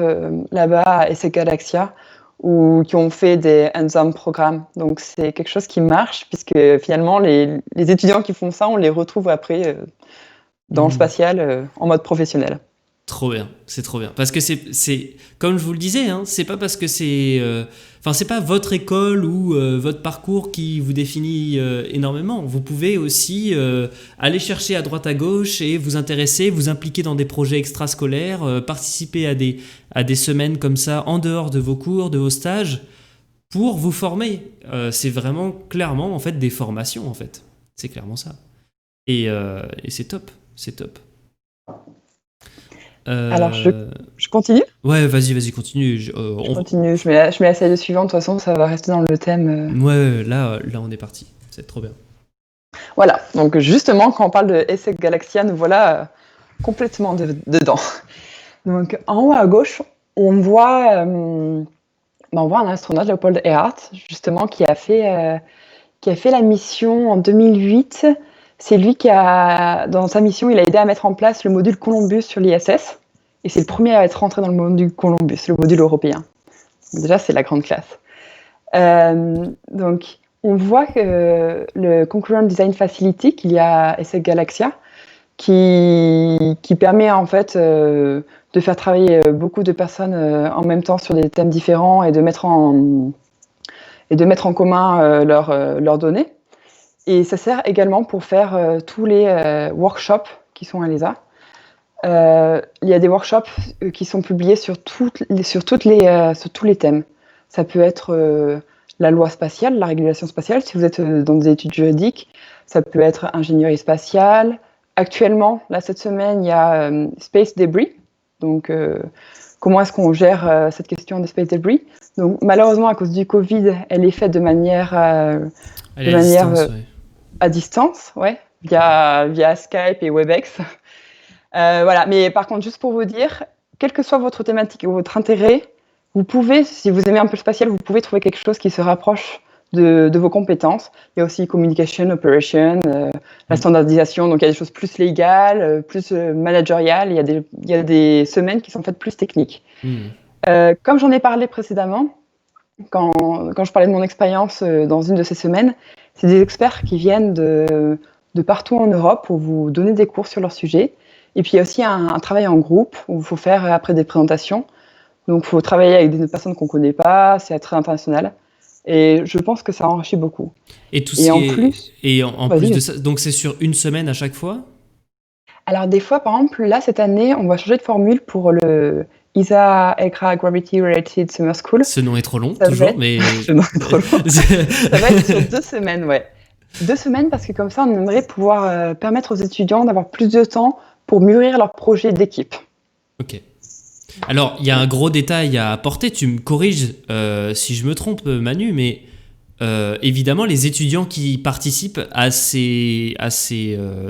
là-bas à ESSEC Galaxia ou qui ont fait des hands-on programmes. Donc, c'est quelque chose qui marche puisque finalement, les étudiants qui font ça, on les retrouve après dans le spatial en mode professionnel. Trop bien, c'est trop bien. Parce que c'est comme je vous le disais, hein, c'est pas parce que c'est pas votre école ou votre parcours qui vous définit énormément. Vous pouvez aussi aller chercher à droite à gauche et vous intéresser, vous impliquer dans des projets extrascolaires, participer à des semaines comme ça en dehors de vos cours, de vos stages, pour vous former. C'est vraiment clairement en fait des formations en fait. C'est clairement ça. Et c'est top, c'est top. Alors, je continue ? Ouais, vas-y, continue. Je continue, je mets la slide suivante, de toute façon, ça va rester dans le thème. Ouais, là, on est parti. C'est trop bien. Voilà, donc justement, quand on parle de ESSEC Galaxia, nous voilà complètement dedans. Donc, en haut à gauche, on voit un astronaute, Leopold Earhart, justement, qui a fait la mission en 2008. C'est lui dans sa mission, il a aidé à mettre en place le module Columbus sur l'ISS. Et c'est le premier à être rentré dans le module Columbus, le module européen. Donc déjà, c'est la grande classe. Donc, on voit que le Concurrent Design Facility qu'il y a à ESSEC Galaxia, qui permet en fait de faire travailler beaucoup de personnes en même temps sur des thèmes différents et de mettre en commun leurs données. Et ça sert également pour faire tous les workshops qui sont à l'ESA. Il y a des workshops qui sont publiés sur tous les thèmes. Ça peut être la loi spatiale, la régulation spatiale, si vous êtes dans des études juridiques. Ça peut être ingénierie spatiale. Actuellement, là, cette semaine, il y a Space Debris. Donc, comment est-ce qu'on gère cette question des Space Debris ? Donc, malheureusement, à cause du Covid, elle est faite de manière à distance, ouais, via Skype et Webex. Voilà, mais par contre, juste pour vous dire, quelle que soit votre thématique ou votre intérêt, vous pouvez, si vous aimez un peu le spatial, vous pouvez trouver quelque chose qui se rapproche de vos compétences. Il y a aussi communication, operation, la standardisation, donc il y a des choses plus légales, plus managériales, il y a des semaines qui sont faites plus techniques. Comme j'en ai parlé précédemment, quand je parlais de mon expérience dans une de ces semaines, C'est des experts qui viennent de partout en Europe pour vous donner des cours sur leur sujet. Et puis il y a aussi un travail en groupe où il faut faire après des présentations. Donc il faut travailler avec des personnes qu'on ne connaît pas, c'est très international. Et je pense que ça enrichit beaucoup. Et tout Et ce qui en est plus, et en plus de vas-y. ça, donc c'est sur une semaine à chaque fois? Alors des fois, par exemple, là, cette année, on va changer de formule pour le ISA ECRA Gravity Related Summer School. Ce nom est trop long, Ça va toujours, être... mais Je n'en ai trop loin. Ça va être sur 2 semaines, ouais. 2 semaines parce que comme ça, on aimerait pouvoir permettre aux étudiants d'avoir plus de temps pour mûrir leur projet d'équipe. ok. Alors, il y a un gros détail à apporter, tu me corriges si je me trompe, Manu, mais évidemment, les étudiants qui participent à ces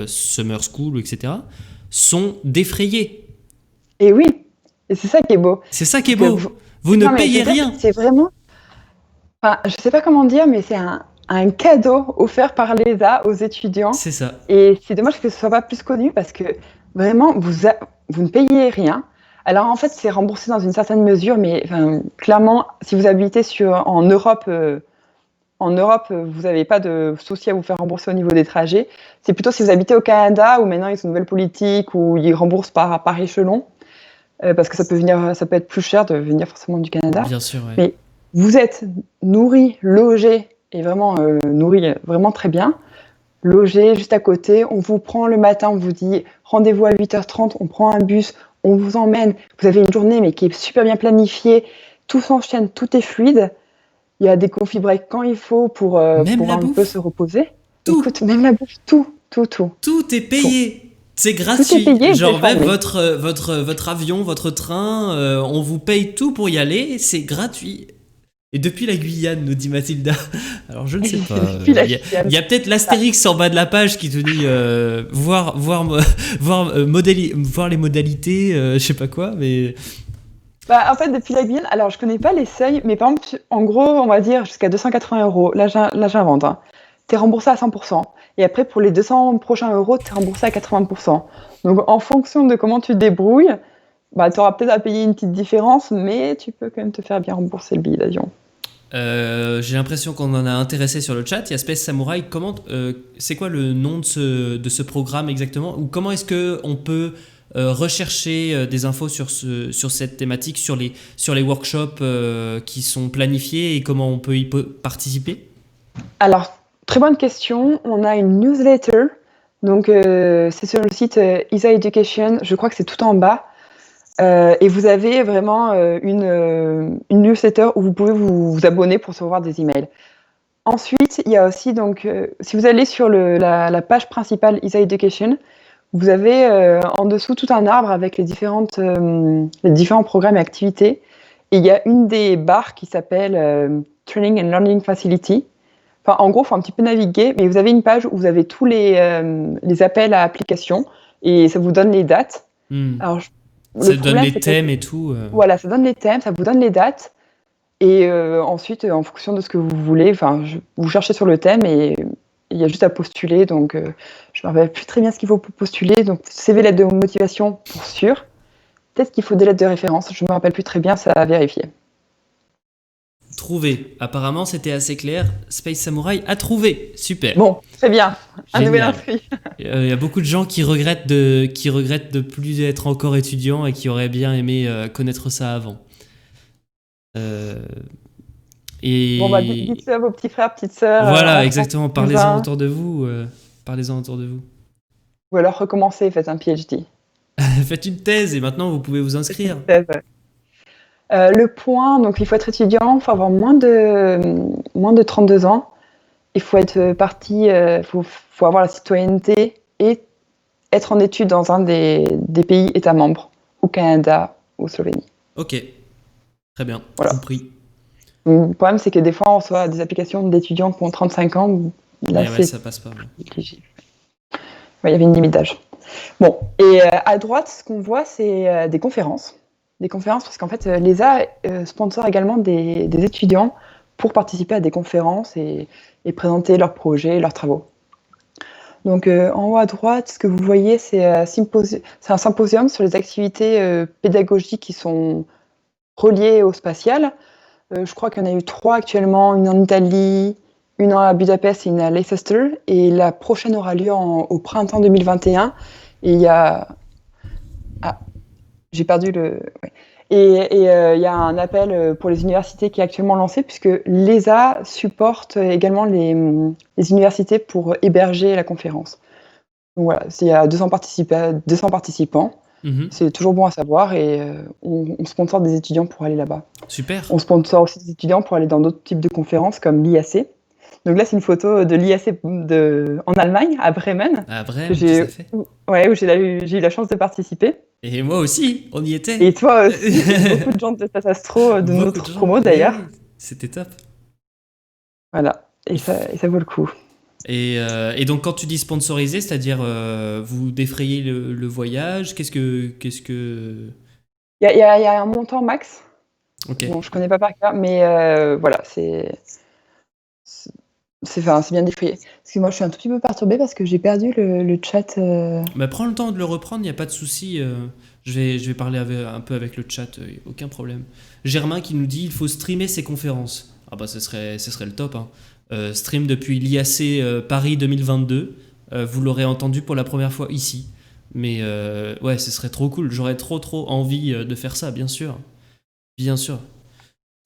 summer school, etc., sont défrayés. Et oui, et c'est ça qui est beau. C'est ça qui est C'est que beau. Vous ne non, mais je payez veux dire, rien. c'est vraiment... Enfin, je sais pas comment dire, mais c'est un cadeau offert par l'ESA aux étudiants. C'est ça. Et c'est dommage que ce soit pas plus connu parce que vraiment, vous ne payez rien. Alors en fait, c'est remboursé dans une certaine mesure, mais enfin, clairement, si vous habitez en Europe, vous n'avez pas de souci à vous faire rembourser au niveau des trajets. C'est plutôt si vous habitez au Canada, où maintenant ils ont une nouvelle politique, où ils remboursent par échelon, parce que ça peut être plus cher de venir forcément du Canada. Bien sûr, ouais. Mais vous êtes nourri, logé, et vraiment nourri vraiment très bien. Logé juste à côté, on vous prend le matin, on vous dit rendez-vous à 8h30, on prend un bus, on vous emmène. Vous avez une journée mais qui est super bien planifiée, tout s'enchaîne, tout est fluide. Il y a des coffee breaks quand il faut Même pour la un peu bouffe, se reposer. tout, Écoute, même la bouffe, tout, tout, tout, tout est tout. payé. C'est Tout est gratuit. payé et vous êtes Genre même formé. votre avion, votre train, on vous paye tout pour y aller, c'est gratuit. Et depuis la Guyane, nous dit Mathilda. Alors je ne sais pas. Puis la Il y a peut-être l'astérix en bas de la page qui te dit voir les modalités, je sais pas quoi, mais Bah, en fait, depuis la Guyane, alors je connais pas les seuils, mais par exemple, en gros, on va dire jusqu'à 280 €. Là, j'invente. Hein. Tu es remboursé à 100%. Et après, pour les 200 prochains euros, tu es remboursé à 80%. Donc, en fonction de comment tu te débrouilles, bah, tu auras peut-être à payer une petite différence, mais tu peux quand même te faire bien rembourser le billet d'avion. j'ai l'impression qu'on en a intéressé sur le chat. Il y a Space Samurai. C'est quoi le nom de ce programme exactement? Ou comment est-ce que on peut rechercher des infos sur cette thématique, sur les workshops qui sont planifiés et comment on peut participer? Alors, très bonne question. On a une newsletter. Donc, c'est sur le site ISA Education. Je crois que c'est tout en bas. Et vous avez vraiment une newsletter où vous pouvez vous abonner pour recevoir des emails. Ensuite, il y a aussi, donc, si vous allez sur la page principale ISA Education, vous avez en dessous tout un arbre avec les différents programmes et activités. Et il y a une des barres qui s'appelle Training and Learning Facility. Enfin, en gros, il faut un petit peu naviguer, mais vous avez une page où vous avez tous les appels à application et ça vous donne les dates. Hmm. Alors, Ça le te donne problème, les c'est que thèmes et tout. voilà, ça donne les thèmes, ça vous donne les dates. Et ensuite, en fonction de ce que vous voulez, vous cherchez sur le thème et il y a juste à postuler. Donc, je ne me rappelle plus très bien ce qu'il faut pour postuler. Donc, CV, lettre de motivation, pour sûr. Peut-être qu'il faut des lettres de référence. Je ne me rappelle plus très bien, ça à vérifier. Trouvé. Apparemment, c'était assez clair. Space Samurai a trouvé. Super. Bon, très bien. Un nouvel Génial. inscrit. Il y a beaucoup de gens qui regrettent de plus être encore étudiants et qui auraient bien aimé connaître ça avant. Et Bon, bah, dites-le à vos petits frères, petites sœurs. voilà, Enfants, exactement. Parlez-en cousins. autour de vous. Parlez-en autour de vous. Ou alors recommencez, faites un PhD. Faites une thèse et maintenant vous pouvez vous inscrire. Le point, donc il faut être étudiant, il faut avoir moins de 32 ans. Il faut être parti, faut avoir la citoyenneté et être en études dans un des pays États membres, au Canada ou Slovénie. Ok, très bien, Voilà. compris. Le problème, c'est que des fois, on reçoit des applications d'étudiants qui ont 35 ans. Là, Mais ouais, ça passe pas. Ouais. éligible. Ouais, il y avait une limite d'âge. Bon, et à droite, ce qu'on voit, c'est des conférences. Des conférences, parce qu'en fait, l'ESA sponsor également des étudiants pour participer à des conférences et présenter leurs projets, leurs travaux. Donc, en haut à droite, ce que vous voyez, c'est un symposium sur les activités pédagogiques qui sont reliées au spatial. Je crois qu'il y en a eu 3 actuellement, une en Italie, une à Budapest et une à Leicester. Et la prochaine aura lieu au printemps 2021. Et il y a... Ah, j'ai perdu le... Ouais. Et il y a un appel pour les universités qui est actuellement lancé, puisque l'ESA supporte également les universités pour héberger la conférence. Donc voilà, il y a 200 participants. Mhm. C'est toujours bon à savoir et on sponsor des étudiants pour aller là-bas. Super. On sponsor aussi des étudiants pour aller dans d'autres types de conférences comme l'IAC. Donc là, c'est une photo de l'IAC en Allemagne, à Bremen. À Brême, tout à fait. Ouais, où j'ai eu la chance de participer. Et moi aussi, on y était. Et toi aussi, beaucoup de gens de SAS Astro, de Beaucoup notre de gens. promo d'ailleurs. Oui, c'était top. Voilà, et ça vaut le coup. Et donc quand tu dis sponsorisé, c'est-à-dire vous défrayez le voyage, qu'est-ce que... Il y a un montant max. Ok. Bon, je connais pas par cœur, mais voilà, c'est bien défrayé. Excuse-moi, je suis un tout petit peu perturbée parce que j'ai perdu le chat. Bah, prends le temps de le reprendre, il n'y a pas de souci. Je vais parler un peu avec le chat, aucun problème. Germain qui nous dit il faut streamer ses conférences. Ah bah ce serait le top. Hein. Stream depuis l'IAC Paris 2022. Vous l'aurez entendu pour la première fois ici. Mais ouais, ce serait trop cool. J'aurais trop envie de faire ça, bien sûr. Bien sûr.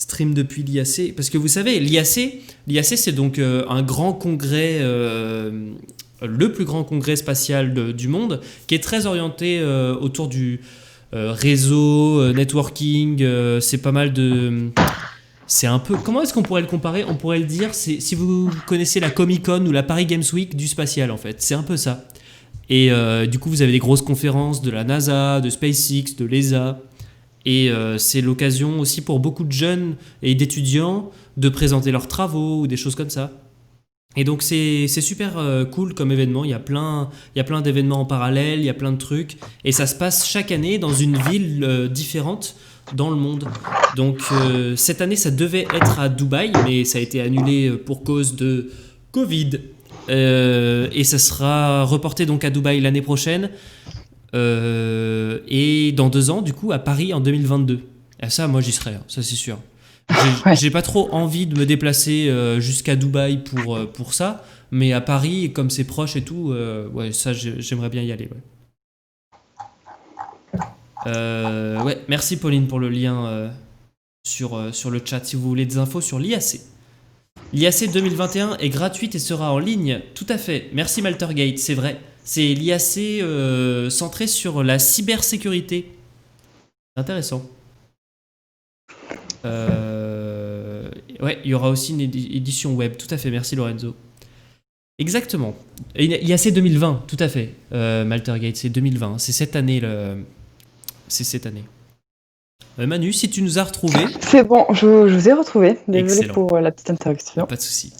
Stream depuis l'IAC. Parce que vous savez, l'IAC c'est donc un grand congrès, le plus grand congrès spatial du monde, qui est très orienté autour du réseau, networking. C'est pas mal de... C'est un peu... Comment est-ce qu'on pourrait le comparer? On pourrait le dire, si vous connaissez la Comic-Con ou la Paris Games Week du spatial, en fait. C'est un peu ça. Et du coup, vous avez des grosses conférences de la NASA, de SpaceX, de l'ESA. Et c'est l'occasion aussi pour beaucoup de jeunes et d'étudiants de présenter leurs travaux ou des choses comme ça. Et donc c'est super cool comme événement, il y a plein d'événements en parallèle, il y a plein de trucs. Et ça se passe chaque année dans une ville différente dans le monde. Donc cette année ça devait être à Dubaï, mais ça a été annulé pour cause de Covid. Et ça sera reporté donc à Dubaï l'année prochaine. Et dans 2 ans, du coup, à Paris en 2022. Et ça, moi, j'y serai, hein, ça c'est sûr. Ouais. J'ai pas trop envie de me déplacer jusqu'à Dubaï pour ça, mais à Paris, comme c'est proche et tout, ouais, ça, j'aimerais bien y aller. Ouais. Ouais, merci Pauline pour le lien sur le chat si vous voulez des infos sur l'IAC. L'IAC 2021 est gratuite et sera en ligne, tout à fait. Merci Maltergate, c'est vrai. C'est l'IAC centré sur la cybersécurité. Intéressant. Ouais, il y aura aussi une édition web, tout à fait. Merci Lorenzo. Exactement. IAC 2020, tout à fait. Maltergate, c'est 2020. C'est cette année. C'est cette année. Manu, si tu nous as retrouvés. C'est bon, je vous ai retrouvé. Désolée Excellent. pour la petite interruption. Pas de souci.